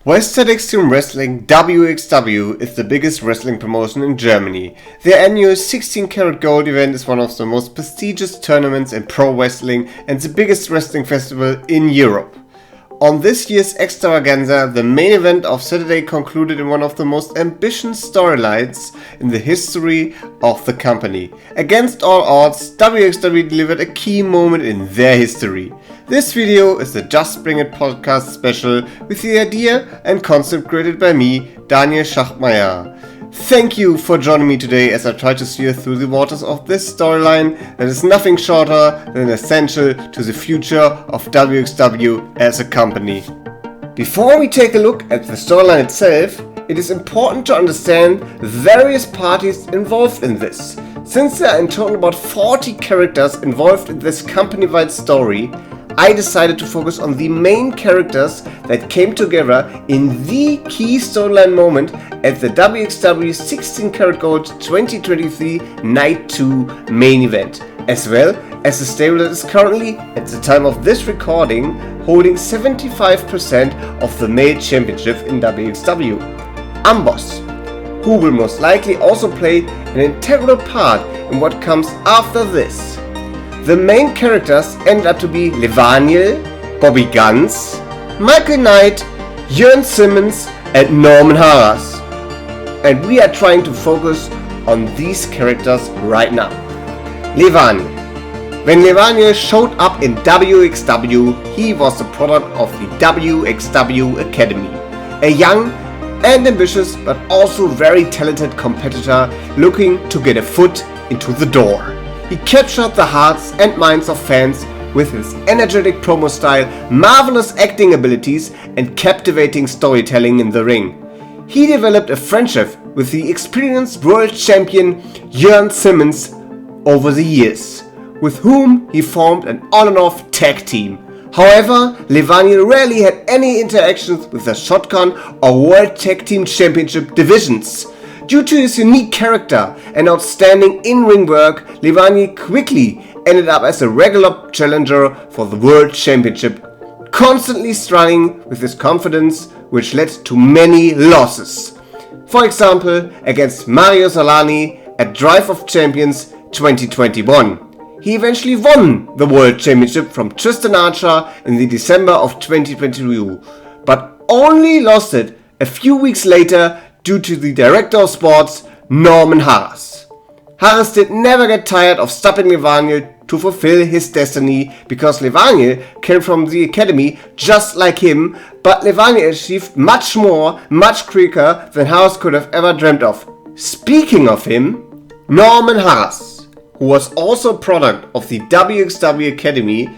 Western Extreme Wrestling wXw is the biggest wrestling promotion in Germany. Their annual 16 Carat Gold event is one of the most prestigious tournaments in pro wrestling and the biggest wrestling festival in Europe. On this year's extravaganza, the main event of Saturday concluded in one of the most ambitious storylines in the history of the company. Against all odds, wXw delivered a key moment in their history. This video is the Just Bring It podcast special with the idea and concept created by me, Daniel Schachtmeier. Thank you for joining me today as I try to steer through the waters of this storyline that is nothing shorter than essential to the future of wXw as a company. Before we take a look at the storyline itself, it is important to understand the various parties involved in this. Since there are in total about 40 characters involved in this company-wide story, I decided to focus on the main characters that came together in the key storyline moment at the wXw 16 Carat Gold 2023 Night 2 main event, as well as the stable that is currently, at the time of this recording, holding 75% of the male championship in wXw. Amboss, who will most likely also play an integral part in what comes after this. The main characters ended up to be Levaniel, Bobby Guns, Michael Knight, Jörn Simmons and Norman Harras. And we are trying to focus on these characters right now. Levaniel. When Levaniel showed up in wXw, he was the product of the wXw Academy. A young and ambitious but also very talented competitor looking to get a foot into the door. He captured the hearts and minds of fans with his energetic promo style, marvelous acting abilities and captivating storytelling in the ring. He developed a friendship with the experienced world champion Jörn Simmons over the years, with whom he formed an on and off tag team. However, Levaniel rarely had any interactions with the Shotgun or World Tag Team Championship divisions. Due to his unique character and outstanding in-ring work, Levaniel quickly ended up as a regular challenger for the World Championship, constantly struggling with his confidence, which led to many losses. For example, against Mario Solani at Drive of Champions 2021. He eventually won the World Championship from Tristan Archer in the December of 2022, but only lost it a few weeks later due to the director of sports, Norman Harras. Harras did never get tired of stopping Levaniel to fulfill his destiny because Levaniel came from the academy just like him, but Levaniel achieved much more, much quicker than Harras could have ever dreamt of. Speaking of him, Norman Harras, who was also a product of the wXw Academy,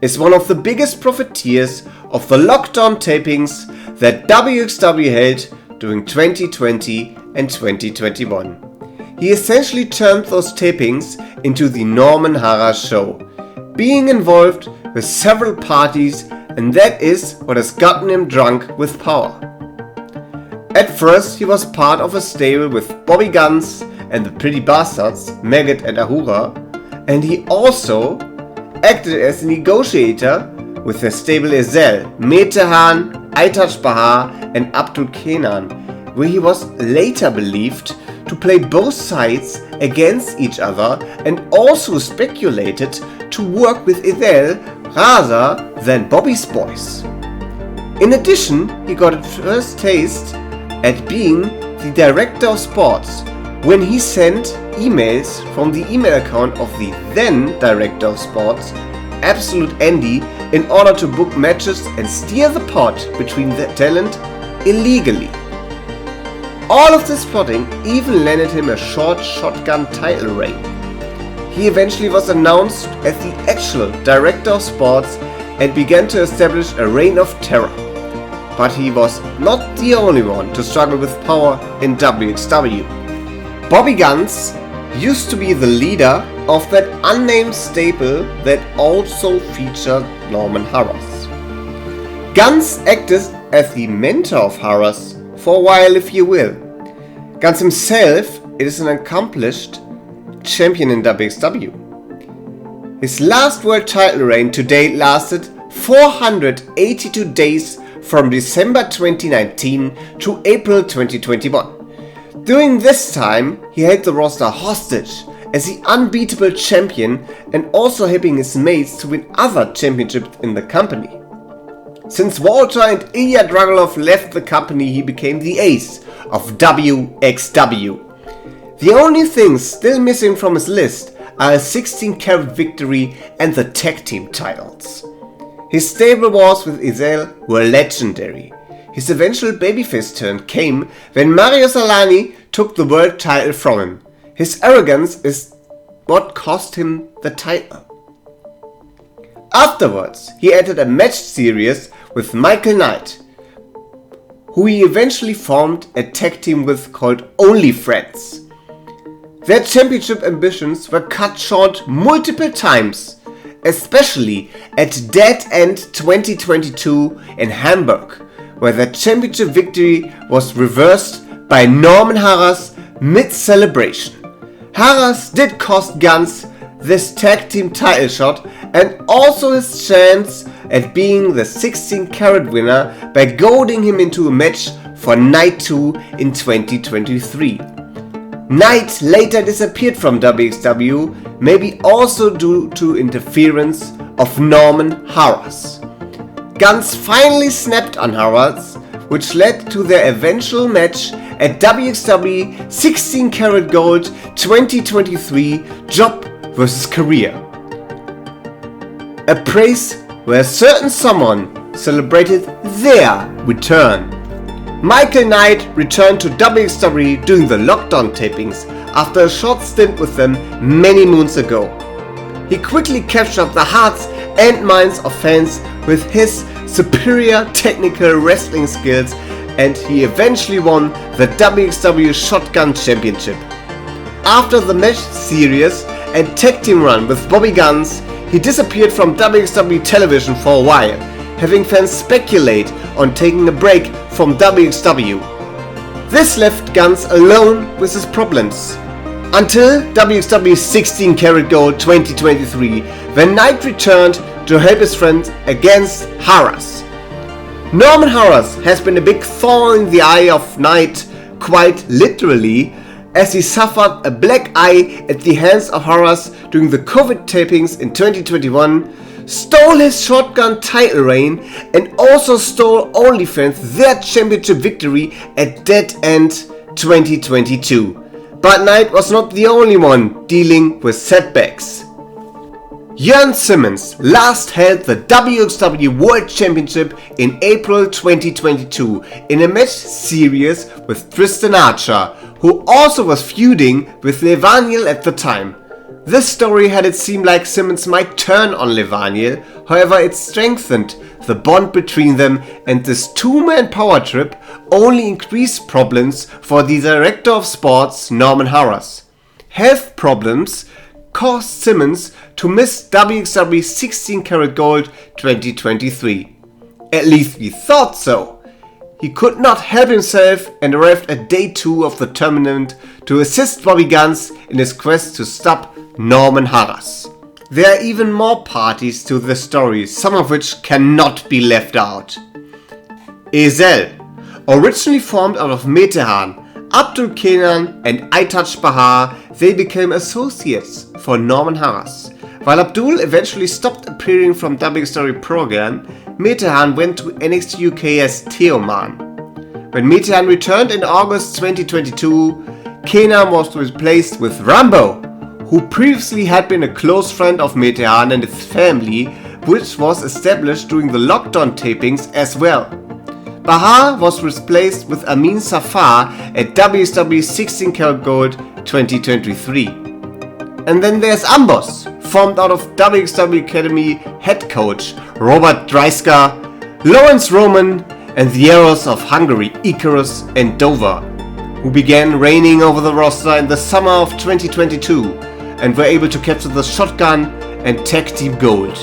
is one of the biggest profiteers of the lockdown tapings that wXw held during 2020 and 2021. He essentially turned those tapings into the Norman Harras show, being involved with several parties, and that is what has gotten him drunk with power. At first he was part of a stable with Bobby Guns and the Pretty Bastards, Maggot and Ahura, and he also acted as a negotiator with the stable Ezel, Metehan, Aytash Bahar and Abdul Kenan, where he was later believed to play both sides against each other and also speculated to work with Ezel rather than Bobby's boys. In addition, he got a first taste at being the director of sports when he sent emails from the email account of the then director of sports, Absolute Andy, in order to book matches and steer the pot between the talent illegally. All of this plotting even landed him a short shotgun title reign. He eventually was announced as the actual director of sports and began to establish a reign of terror. But he was not the only one to struggle with power in wXw. Bobby Guns used to be the leader of that unnamed stable that also featured Norman Harras. Guns acted as the mentor of Harras for a while, if you will. Guns himself is an accomplished champion in wXw. His last world title reign to date lasted 482 days, from December 2019 to April 2021. During this time, he held the roster hostage as the unbeatable champion and also helping his mates to win other championships in the company. Since Walter and Ilya Dragunov left the company, he became the ace of wXw. The only things still missing from his list are a 16-carat victory and the tag team titles. His stable wars with Ezel were legendary. His eventual babyface turn came when Mario Salani took the world title from him. His arrogance is what cost him the title. Afterwards, he entered a match series with Michael Knight, who he eventually formed a tag team with called Only Friends. Their championship ambitions were cut short multiple times, especially at Dead End 2022 in Hamburg, where their championship victory was reversed by Norman Harras mid-celebration. Harras did cost Guns this tag team title shot and also his chance at being the 16-carat winner by goading him into a match for Night 2 in 2023. Knight later disappeared from wXw, maybe also due to interference of Norman Harras. Guns finally snapped on Harras, which led to their eventual match at wXw 16-carat gold 2023 Job vs. Career. A place where a certain someone celebrated their return. Michael Knight returned to wXw during the lockdown tapings after a short stint with them many moons ago. He quickly captured the hearts and minds of fans with his superior technical wrestling skills, and he eventually won the wXw Shotgun Championship. After the match series and tag team run with Bobby Guns, he disappeared from wXw television for a while, having fans speculate on taking a break from wXw. This left Guns alone with his problems. Until wXw 16-carat gold 2023, when Knight returned to help his friends against Harras. Norman Harras has been a big thorn in the eye of Knight, quite literally, as he suffered a black eye at the hands of Harras during the COVID tapings in 2021, stole his Shotgun title reign, and also stole OnlyFans their championship victory at Dead End 2022. But Knight was not the only one dealing with setbacks. Jörn Simmons last held the wXw World Championship in April 2022 in a match series with Tristan Archer, who also was feuding with Levaniel at the time. This story had it seem like Simmons might turn on Levaniel, however it strengthened the bond between them, and this two-man power trip only increased problems for the director of sports Norman Harras. Health problems caused Simmons to miss wXw 16-carat gold 2023. At least we thought so. He could not help himself and arrived at day 2 of the tournament to assist Bobby Guns in his quest to stop Norman Harras. There are even more parties to the story, some of which cannot be left out. Ezel, originally formed out of Metehan, Abdul Kenan and Aytac Bahar, they became associates for Norman Harras. While Abdul eventually stopped appearing from wXw program, Metehan went to NXT UK as Teoman. When Metehan returned in August 2022, Kenan was replaced with Rambo, who previously had been a close friend of Metehan and his family, which was established during the lockdown tapings as well. Bahar was replaced with Amin Safar at wXw 16-carat gold 2023. And then there's Ambos, formed out of wXw Academy head coach Robert Dreisker, Lawrence Roman, and the Arrows of Hungary, Icarus and Dover, who began reigning over the roster in the summer of 2022 and were able to capture the Shotgun and Tag Team Gold.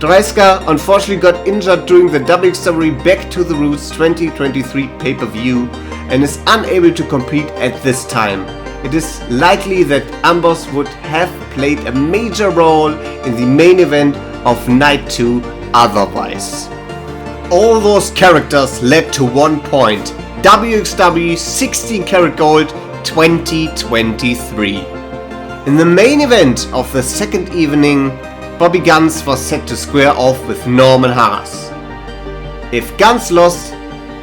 Dreisker unfortunately got injured during the wXw Back to the Roots 2023 pay-per-view and is unable to compete at this time. It is likely that Ambos would have played a major role in the main event of Night 2 otherwise. all those characters led to one point: wXw 16 Carat Gold 2023. In the main event of the second evening, Bobby Guns was set to square off with Norman Harras. If Guns lost,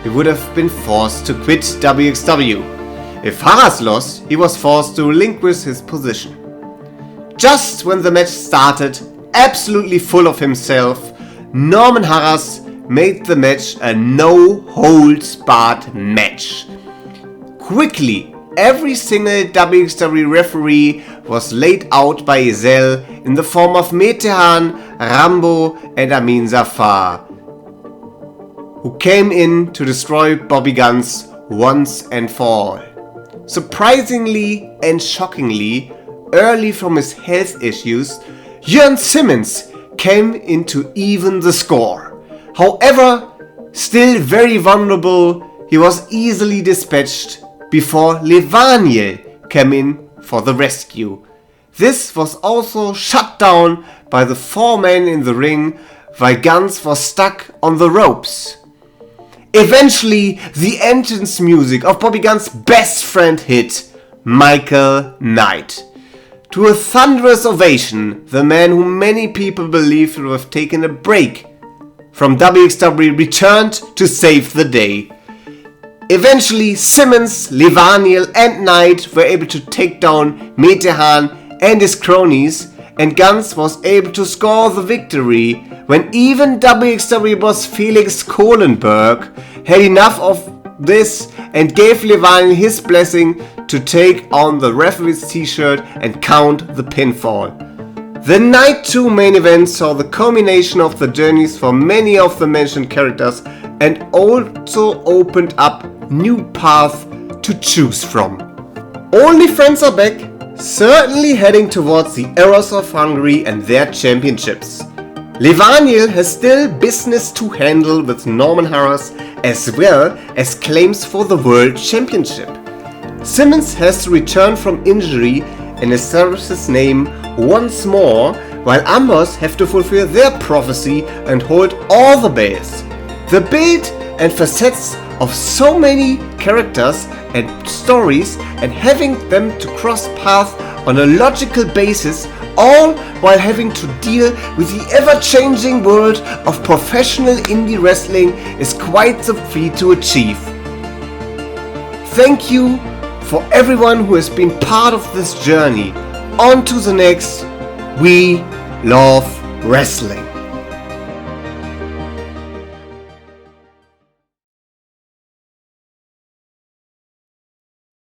he would have been forced to quit wXw. If Harras lost, he was forced to relinquish his position. Just when the match started, absolutely full of himself, Norman Harras made the match a no-holds-barred match. Quickly, every single wXw referee was laid out by Ezel in the form of Metehan, Rambo and Amin Zafar, who came in to destroy Bobby Guns once and for all. Surprisingly and shockingly, early from his health issues, Jørn Simmons came in to even the score. However, still very vulnerable, he was easily dispatched before Levaniel came in for the rescue. This was also shut down by the four men in the ring while Guns was stuck on the ropes. Eventually, the entrance music of Bobby Guns' best friend hit, Michael Knight. To a thunderous ovation, the man who many people believed would have taken a break from wXw returned to save the day. Eventually, Simmons, Levaniel and Knight were able to take down Metehan and his cronies, and Guns was able to score the victory when even wXw boss Felix Kohlenberg had enough of this and gave Levaniel his blessing to take on the referee's t-shirt and count the pinfall. The Night 2 main event saw the culmination of the journeys for many of the mentioned characters and also opened up new paths to choose from. Only Friends are back, certainly heading towards the Eras of Hungary and their championships. Levaniel has still business to handle with Norman Harras as well as claims for the World Championship. Simmons has to return from injury and establish his name once more, while Amboss have to fulfill their prophecy and hold all the belts. The build and facets of so many characters and stories and having them to cross paths on a logical basis, all while having to deal with the ever-changing world of professional indie wrestling, is quite the feat to achieve. Thank you for everyone who has been part of this journey. On to the next. We love wrestling.